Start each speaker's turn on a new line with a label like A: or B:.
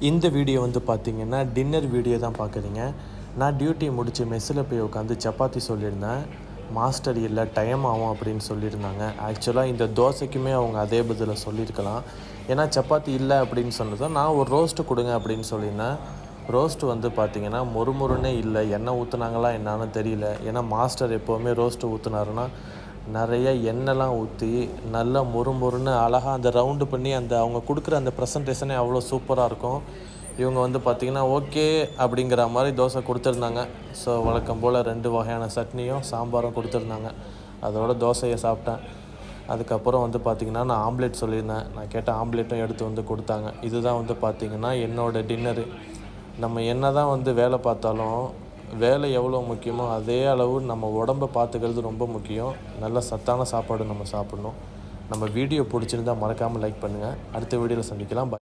A: இந்த வீடியோ வந்து பார்த்திங்கன்னா டின்னர் வீடியோ தான் பார்க்குறீங்க. நான் டியூட்டி முடித்து மெஸ்ஸில் போய் உட்காந்து சப்பாத்தி சொல்லியிருந்தேன். மாஸ்டர் இல்லை, டைம் ஆகும் அப்படின்னு சொல்லியிருந்தாங்க. ஆக்சுவலாக இந்த தோசைக்குமே அவங்க அதே பதிலை சொல்லியிருக்கலாம். ஏன்னா சப்பாத்தி இல்லை அப்படின்னு சொன்னதும் நான் ஒரு ரோஸ்ட்டு கொடுங்க அப்படின்னு சொல்லியிருந்தேன். ரோஸ்ட்டு வந்து பார்த்திங்கன்னா மொறுமொறுன்னே இல்லை. எண்ணெய் ஊற்றுனாங்களா என்னான்னு தெரியல. ஏன்னா மாஸ்டர் எப்போவுமே ரோஸ்ட்டு ஊற்றுனாருன்னா நிறைய எண்ணெய்லாம் ஊற்றி நல்லா மொறுமொறுன்னு அழகாக அந்த ரவுண்டு பண்ணி அந்த அவங்க கொடுக்குற அந்த ப்ரெசன்டேஷனே அவ்வளோ சூப்பராக இருக்கும். இவங்க வந்து பார்த்திங்கன்னா ஓகே அப்படிங்கிற மாதிரி தோசை கொடுத்துருந்தாங்க. ஸோ வழக்கம் போல் 2 வகையான சட்னியும் சாம்பாரும் கொடுத்துருந்தாங்க. அதோட தோசையை சாப்பிட்டேன். அதுக்கப்புறம் வந்து பார்த்திங்கன்னா நான் ஆம்லேட் சொல்லியிருந்தேன். நான் கேட்ட ஆம்லேட்டும் எடுத்து வந்து கொடுத்தாங்க. இதுதான் வந்து பார்த்திங்கன்னா என்னோடய டின்னரு. நம்ம என்ன தான் வந்து வேலை பார்த்தாலும் வேலை எவ்வளோ முக்கியமோ அதே அளவு நம்ம உடம்பை பார்த்துக்கிறது ரொம்ப முக்கியம். நல்ல சத்தான சாப்பாடு நம்ம சாப்பிட்ணும். நம்ம வீடியோ பிடிச்சிருந்தால் மறக்காமல் லைக் பண்ணுங்கள். அடுத்த வீடியோவில் சந்திக்கலாம்.